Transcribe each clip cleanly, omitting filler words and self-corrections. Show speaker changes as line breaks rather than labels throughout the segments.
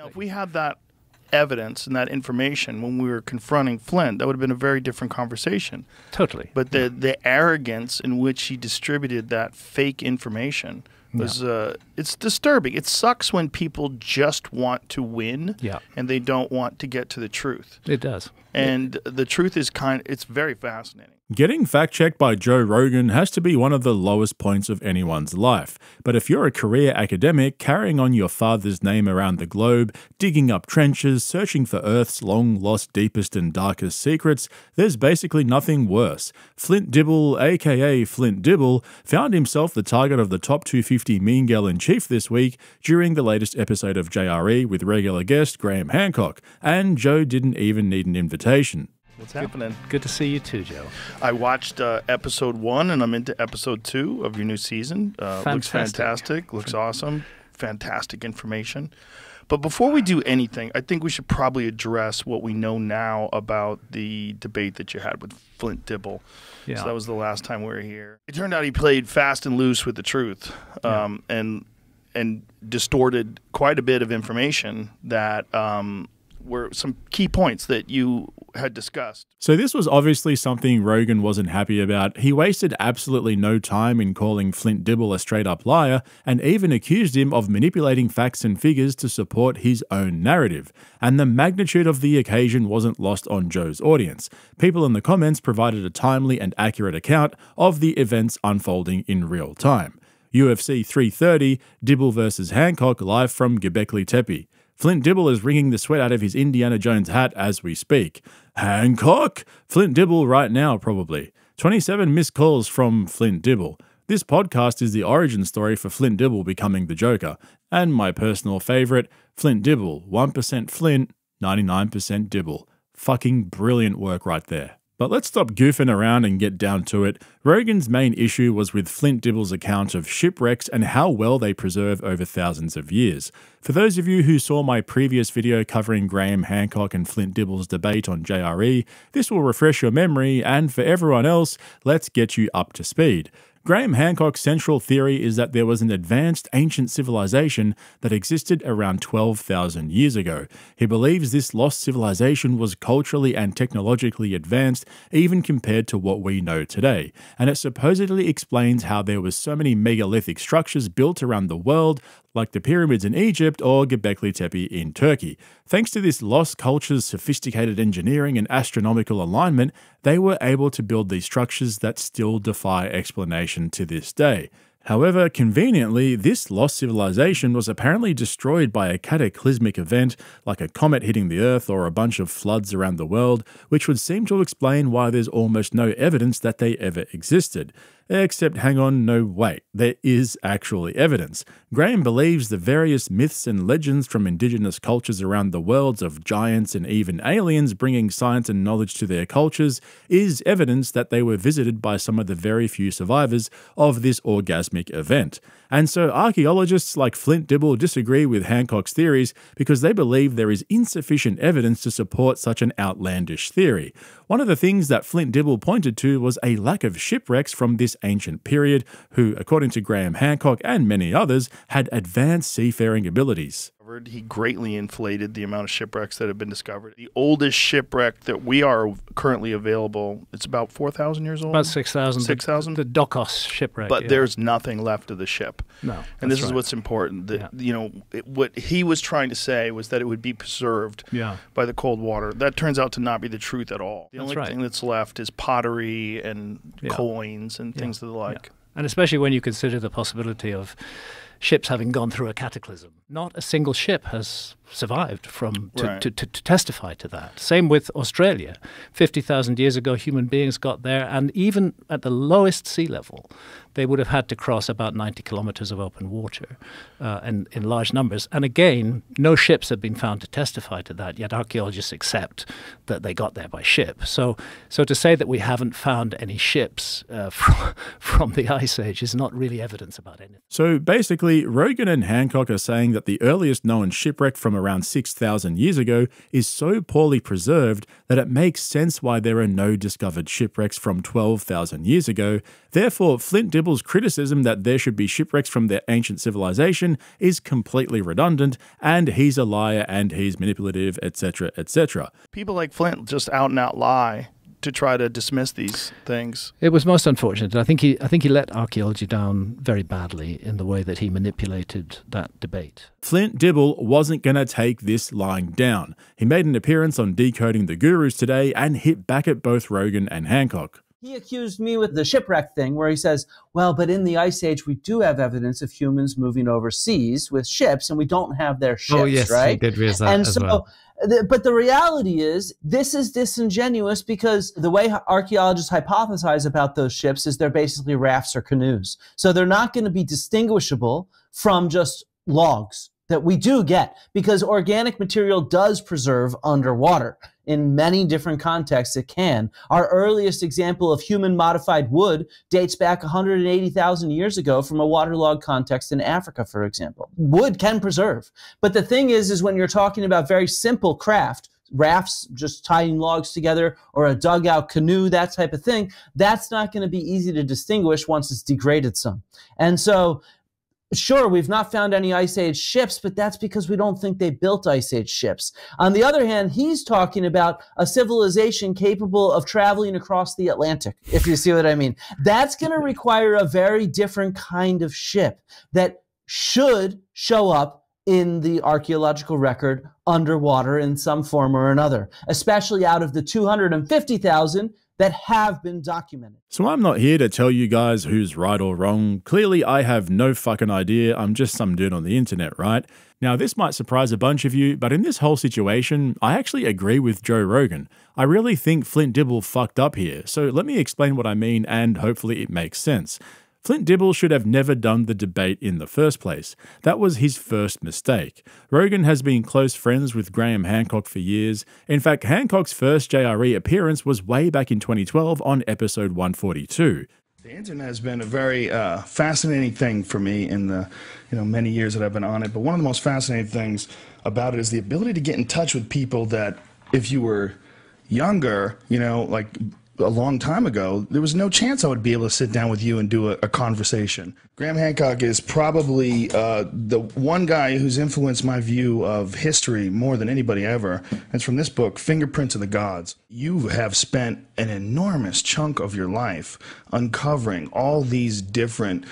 Now, if we had that evidence and that information when we were confronting Flint, that would have been a very different conversation.
Totally.
But the arrogance in which he distributed that fake information was it's disturbing. It sucks when people just want to win and they don't want to get to the truth.
It does.
And the truth is it's very fascinating.
Getting fact-checked by Joe Rogan has to be one of the lowest points of anyone's life. But if you're a career academic carrying on your father's name around the globe, digging up trenches, searching for Earth's long-lost deepest and darkest secrets, there's basically nothing worse. Flint Dibble, aka Flint Dibble, found himself the target of the top 250 Mean Girl in Chief this week during the latest episode of JRE with regular guest Graham Hancock, and Joe didn't even need an invitation.
What's happening?
Good to see you too, Joe.
I watched episode 1 and I'm into episode 2 of your new season. Looks fantastic. Looks awesome. Fantastic information. But before we do anything, I think we should probably address what we know now about the debate that you had with Flint Dibble. Yeah. So that was the last time we were here. It turned out he played fast and loose with the truth and distorted quite a bit of information that were some key points that you had discussed.
So this was obviously something Rogan wasn't happy about. He wasted absolutely no time in calling Flint Dibble a straight-up liar and even accused him of manipulating facts and figures to support his own narrative. And the magnitude of the occasion wasn't lost on Joe's audience. People in the comments provided a timely and accurate account of the events unfolding in real time. UFC 330, Dibble versus Hancock live from Göbekli Tepe. Flint Dibble is wringing the sweat out of his Indiana Jones hat as we speak. Hancock? Flint Dibble right now, probably. 27 missed calls from Flint Dibble. This podcast is the origin story for Flint Dibble becoming the Joker. And my personal favourite, Flint Dibble. 1% Flint, 99% Dibble. Fucking brilliant work right there. But let's stop goofing around and get down to it. Rogan's main issue was with Flint Dibble's account of shipwrecks and how well they preserve over thousands of years. For those of you who saw my previous video covering Graham Hancock and Flint Dibble's debate on JRE, this will refresh your memory, and for everyone else, let's get you up to speed. Graham Hancock's central theory is that there was an advanced ancient civilization that existed around 12,000 years ago. He believes this lost civilization was culturally and technologically advanced even compared to what we know today, and it supposedly explains how there were so many megalithic structures built around the world, like the pyramids in Egypt or Göbekli Tepe in Turkey. Thanks to this lost culture's sophisticated engineering and astronomical alignment, they were able to build these structures that still defy explanation to this day. However, conveniently, this lost civilization was apparently destroyed by a cataclysmic event like a comet hitting the Earth or a bunch of floods around the world, which would seem to explain why there's almost no evidence that they ever existed. Except, hang on, no, wait, there is actually evidence. Graham believes the various myths and legends from indigenous cultures around the world of giants and even aliens bringing science and knowledge to their cultures is evidence that they were visited by some of the very few survivors of this orgasmic event. And so archaeologists like Flint Dibble disagree with Hancock's theories because they believe there is insufficient evidence to support such an outlandish theory. One of the things that Flint Dibble pointed to was a lack of shipwrecks from this ancient period, who, according to Graham Hancock and many others, had advanced seafaring abilities.
He greatly inflated the amount of shipwrecks that have been discovered. The oldest shipwreck that we are currently available, it's about 4,000 years old?
About 6,000.
6,000?
The Dokos shipwreck.
But there's nothing left of the ship.
No.
And this is what's important. What he was trying to say was that it would be preserved by the cold water. That turns out to not be the truth at all. The only thing that's left is pottery and coins and things of the like.
Yeah. And especially when you consider the possibility of ships having gone through a cataclysm. Not a single ship has survived to testify to that. Same with Australia. 50,000 years ago, human beings got there, and even at the lowest sea level, they would have had to cross about 90 kilometers of open water and in large numbers. And again, no ships have been found to testify to that, yet archaeologists accept that they got there by ship. So to say that we haven't found any ships from the Ice Age is not really evidence about anything.
So basically, Rogan and Hancock are saying that the earliest known shipwreck from around 6,000 years ago is so poorly preserved that it makes sense why there are no discovered shipwrecks from 12,000 years ago. Therefore, Flint Dibble's criticism that there should be shipwrecks from their ancient civilization is completely redundant, and he's a liar and he's manipulative, etc., etc.
People like Flint just out and out lie to try to dismiss these things.
It was most unfortunate. I think he let archaeology down very badly in the way that he manipulated that debate.
Flint Dibble wasn't going to take this lying down. He made an appearance on Decoding the Gurus today and hit back at both Rogan and Hancock.
He accused me with the shipwreck thing where he says, well, but in the Ice Age, we do have evidence of humans moving overseas with ships, and we don't have their ships,
oh, yes,
right?
He did raise that
and
as
so,
well.
But the reality is, this is disingenuous because the way archaeologists hypothesize about those ships is they're basically rafts or canoes. So they're not going to be distinguishable from just logs that we do get, because organic material does preserve underwater. In many different contexts, it can. Our earliest example of human-modified wood dates back 180,000 years ago from a waterlogged context in Africa, for example. Wood can preserve. But the thing is when you're talking about very simple craft, rafts, just tying logs together, or a dugout canoe, that type of thing, that's not going to be easy to distinguish once it's degraded some. And so, sure, we've not found any Ice Age ships, but that's because we don't think they built Ice Age ships. On the other hand, he's talking about a civilization capable of traveling across the Atlantic, if you see what I mean. That's going to require a very different kind of ship that should show up in the archaeological record underwater in some form or another, especially out of the 250,000 that have been documented.
So I'm not here to tell you guys who's right or wrong. Clearly, I have no fucking idea. I'm just some dude on the internet, right? Now, this might surprise a bunch of you, but in this whole situation, I actually agree with Joe Rogan. I really think Flint Dibble fucked up here, so let me explain what I mean and hopefully it makes sense. Flint Dibble should have never done the debate in the first place. That was his first mistake. Rogan has been close friends with Graham Hancock for years. In fact, Hancock's first JRE appearance was way back in 2012 on episode 142.
The internet has been a very fascinating thing for me in the many years that I've been on it. But one of the most fascinating things about it is the ability to get in touch with people that if you were younger, like a long time ago, there was no chance I would be able to sit down with you and do a conversation. Graham Hancock is probably the one guy who's influenced my view of history more than anybody ever. It's from this book, Fingerprints of the Gods. You have spent an enormous chunk of your life uncovering all these different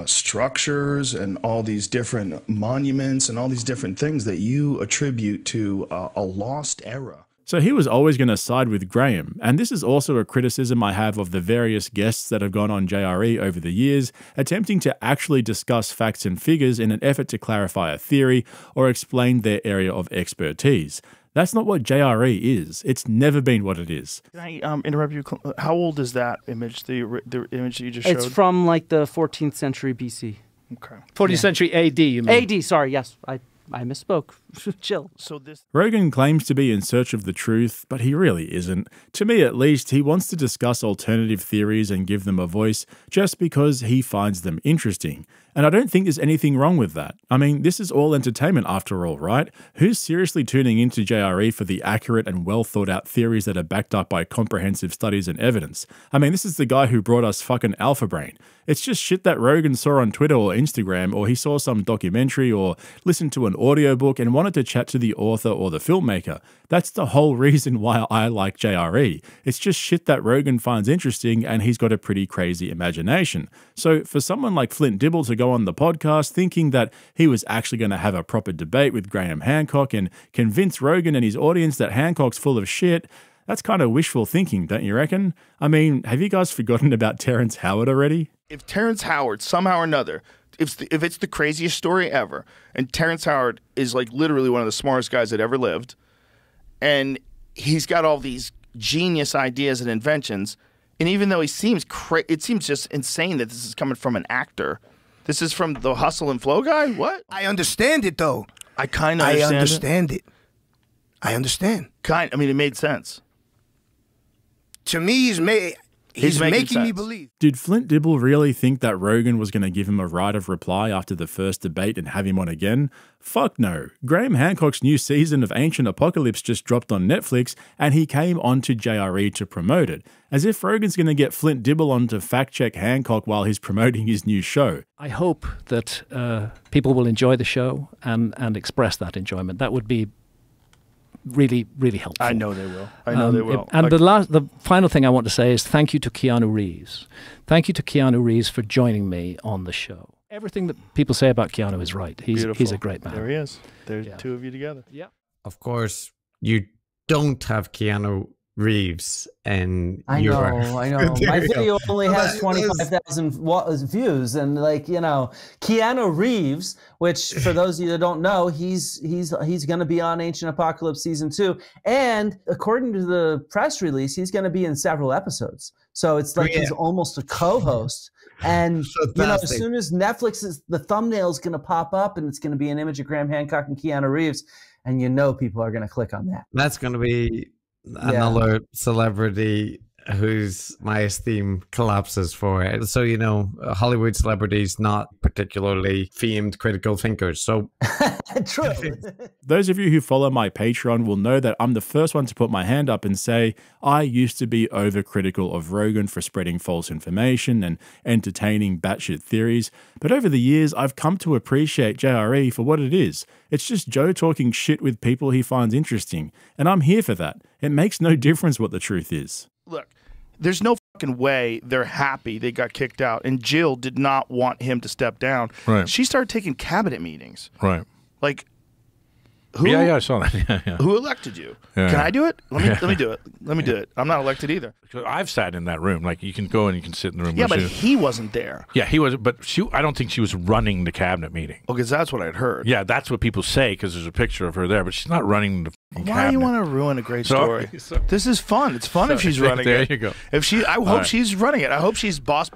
structures and all these different monuments and all these different things that you attribute to a lost era.
So he was always going to side with Graham, and this is also a criticism I have of the various guests that have gone on JRE over the years, attempting to actually discuss facts and figures in an effort to clarify a theory or explain their area of expertise. That's not what JRE is. It's never been what it is.
Can I interrupt you? How old is that image, the image that you just showed?
It's from like the 14th century BC.
Okay.
14th century AD, you mean?
AD, sorry, yes. I misspoke. Chill.
Rogan claims to be in search of the truth, but he really isn't. To me at least, he wants to discuss alternative theories and give them a voice just because he finds them interesting. And I don't think there's anything wrong with that. I mean, this is all entertainment after all, right? Who's seriously tuning into JRE for the accurate and well thought out theories that are backed up by comprehensive studies and evidence? I mean, this is the guy who brought us fucking Alpha Brain. It's just shit that Rogan saw on Twitter or Instagram, or he saw some documentary or listened to an audiobook and wanted to chat to the author or the filmmaker. That's the whole reason why I like JRE. It's just shit that Rogan finds interesting, and he's got a pretty crazy imagination. So for someone like Flint Dibble to go on the podcast thinking that he was actually going to have a proper debate with Graham Hancock and convince Rogan and his audience that Hancock's full of shit, that's kind of wishful thinking, don't you reckon? I mean, have you guys forgotten about Terrence Howard already?
If Terrence Howard, somehow or another, if it's the craziest story ever, and Terrence Howard is like literally one of the smartest guys that ever lived, and he's got all these genius ideas and inventions, and even though it seems just insane that this is coming from an actor. This is from the Hustle and Flow guy? What?
I understand it, though.
I kind of understand
it. I understand.
I mean, it made sense.
To me, He's making
sense.
me believe.
Did Flint Dibble really think that Rogan was going to give him a right of reply after the first debate and have him on again? Fuck no. Graham Hancock's new season of Ancient Apocalypse just dropped on Netflix, and he came on to JRE to promote it, as if Rogan's going to get Flint Dibble on to fact-check Hancock while he's promoting his new show.
I hope that people will enjoy the show and express that enjoyment. That would be really, really helpful.
I know they will. I know they will.
And the final thing I want to say is thank you to Keanu Reeves. Thank you to Keanu Reeves for joining me on the show. Everything that people say about Keanu is right. He's a great man.
There he is. There's two of you together.
Yeah.
Of course, you don't have Keanu Reeves and
I know. My video only has 25,000 views, and Keanu Reeves, which for those of you that don't know, he's going to be on Ancient Apocalypse season 2, and according to the press release, he's going to be in several episodes. So it's like he's almost a co-host. And as soon as Netflix the thumbnail is going to pop up, and it's going to be an image of Graham Hancock and Keanu Reeves, and people are going to click on that.
That's going to be another celebrity whose my esteem collapses for it. So, Hollywood celebrities not particularly famed critical thinkers. So
True.
Those of you who follow my Patreon will know that I'm the first one to put my hand up and say I used to be overcritical of Rogan for spreading false information and entertaining batshit theories, but over the years I've come to appreciate JRE for what it is. It's just Joe talking shit with people he finds interesting, and I'm here for that. It makes no difference what the truth is.
Look, there's no fucking way they're happy they got kicked out, and Jill did not want him to step down.
Right.
She started taking cabinet meetings.
Right.
Like, who?
Yeah, I saw that. Yeah.
Who elected you?
Yeah.
Can I do it? Let me do it. Let me do it. I'm not elected either.
I've sat in that room. Like, you can go and you can sit in the room.
Yeah, but he wasn't there.
Yeah, he was. But I don't think she was running the cabinet meeting.
Well, because that's what I'd heard.
Yeah, that's what people say because there's a picture of her there, but she's not running the cabinet.
Why do you want to ruin a great story? This is fun. It's fun if she's running
there
it.
There you go.
I hope she's running it. I hope she's boss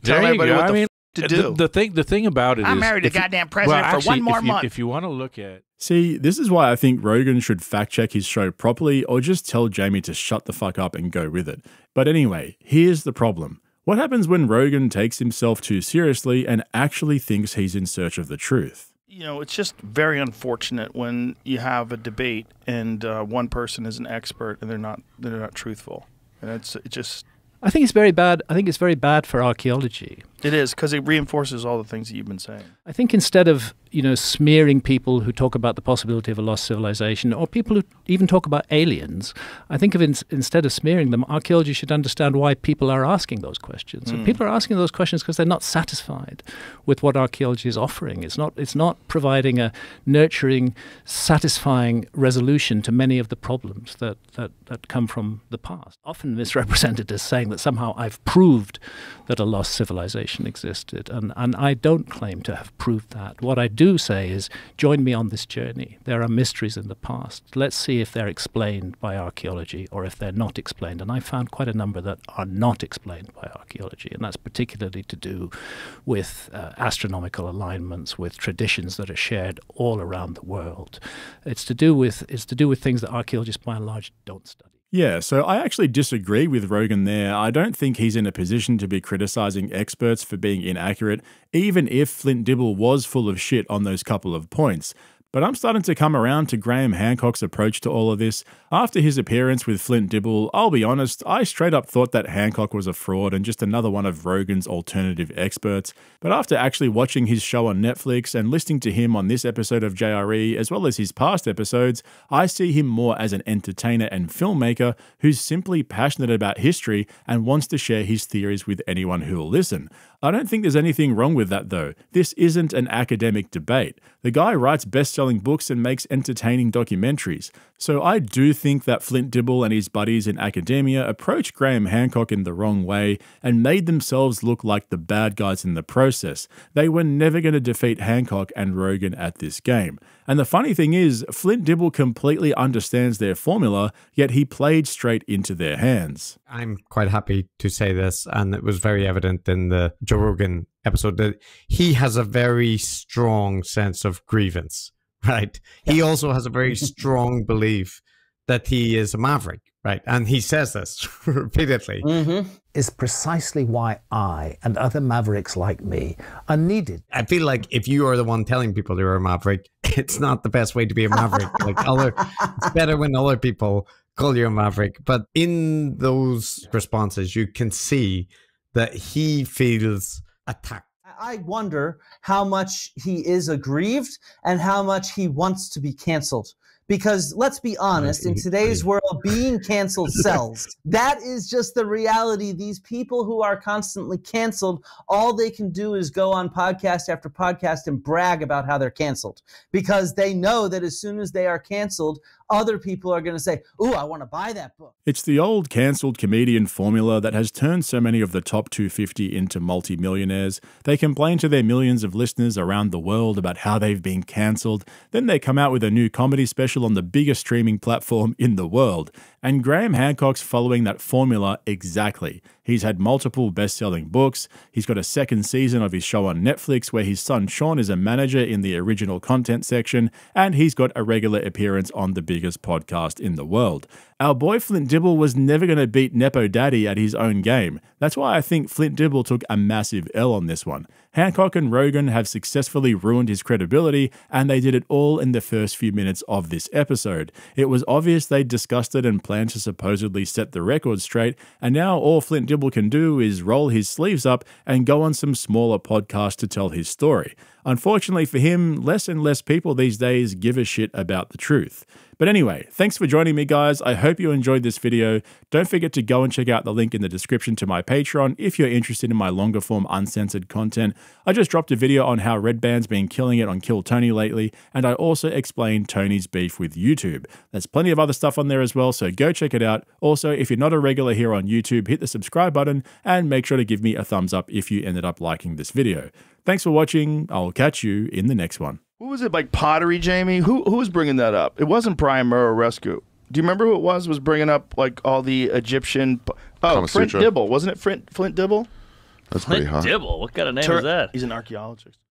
telling everybody what to do.
The thing about it is...
I'm married to the goddamn president for one more month.
If you want to look at...
See, this is why I think Rogan should fact-check his show properly or just tell Jamie to shut the fuck up and go with it. But anyway, here's the problem. What happens when Rogan takes himself too seriously and actually thinks he's in search of the truth?
It's just very unfortunate when you have a debate and one person is an expert and they're not truthful. And it just...
I think it's very bad. I think it's very bad for archaeology.
It is, because it reinforces all the things that you've been saying.
I think instead of, smearing people who talk about the possibility of a lost civilization, or people who even talk about aliens, I think instead of smearing them, archaeology should understand why people are asking those questions. And people are asking those questions because they're not satisfied with what archaeology is offering. It's not providing a nurturing, satisfying resolution to many of the problems that come from the past. Often misrepresented as saying that somehow I've proved that a lost civilization existed, and I don't claim to have proved that. What I do say is, join me on this journey. There are mysteries in the past. Let's see if they're explained by archaeology or if they're not explained. And I found quite a number that are not explained by archaeology, and that's particularly to do with astronomical alignments, with traditions that are shared all around the world. It's to do with things that archaeologists by and large don't study.
Yeah, so I actually disagree with Rogan there. I don't think he's in a position to be criticizing experts for being inaccurate, even if Flint Dibble was full of shit on those couple of points. But I'm starting to come around to Graham Hancock's approach to all of this. After his appearance with Flint Dibble, I'll be honest, I straight up thought that Hancock was a fraud and just another one of Rogan's alternative experts. But after actually watching his show on Netflix and listening to him on this episode of JRE, as well as his past episodes, I see him more as an entertainer and filmmaker who's simply passionate about history and wants to share his theories with anyone who will listen. I don't think there's anything wrong with that though. This isn't an academic debate. The guy writes best-selling books and makes entertaining documentaries. So I do think that Flint Dibble and his buddies in academia approached Graham Hancock in the wrong way and made themselves look like the bad guys in the process. They were never going to defeat Hancock and Rogan at this game. And the funny thing is, Flint Dibble completely understands their formula, yet he played straight into their hands.
I'm quite happy to say this, and it was very evident in the Joe Rogan episode that he has a very strong sense of grievance, right? He also has a very strong belief that he is a maverick, right? And he says this repeatedly.
Is precisely why I and other mavericks like me are needed.
I feel like if you are the one telling people you're a maverick, it's not the best way to be a maverick. It's better when other people call you a maverick. But in those responses, you can see that he feels attacked.
I wonder how much he is aggrieved and how much he wants to be canceled. Because let's be honest, in today's world, being canceled sells. That is just the reality. These people who are constantly canceled, all they can do is go on podcast after podcast and brag about how they're canceled. Because they know that as soon as they are canceled, other people are going to say, ooh, I want to buy that book.
It's the old cancelled comedian formula that has turned so many of the top 250 into multimillionaires. They complain to their millions of listeners around the world about how they've been cancelled. Then they come out with a new comedy special on the biggest streaming platform in the world. And Graham Hancock's following that formula exactly. He's had multiple best-selling books. He's got a second season of his show on Netflix where his son Sean is a manager in the original content section, and he's got a regular appearance on the biggest podcast in the world. Our boy Flint Dibble was never going to beat Nepo Daddy at his own game. That's why I think Flint Dibble took a massive L on this one. Hancock and Rogan have successfully ruined his credibility, and they did it all in the first few minutes of this episode. It was obvious they'd discussed it and planned to supposedly set the record straight, and now all Flint Dibble can do is roll his sleeves up and go on some smaller podcast to tell his story. Unfortunately for him, less and less people these days give a shit about the truth. But anyway, thanks for joining me, guys. I hope you enjoyed this video. Don't forget to go and check out the link in the description to my Patreon if you're interested in my longer form uncensored content. I just dropped a video on how Red Band's been killing it on Kill Tony lately, and I also explained Tony's beef with YouTube. There's plenty of other stuff on there as well, so go check it out. Also, if you're not a regular here on YouTube, hit the subscribe button and make sure to give me a thumbs up if you ended up liking this video. Thanks for watching. I'll catch you in the next one.
Who was it, like pottery, Jamie? Who was bringing that up? It wasn't Brian Rescue. Do you remember who it was bringing up like all the Egyptian... Oh, Flint Dibble. Wasn't it Flint Dibble?
That's pretty hot.
Flint Dibble? What kind of name is that?
He's an archaeologist.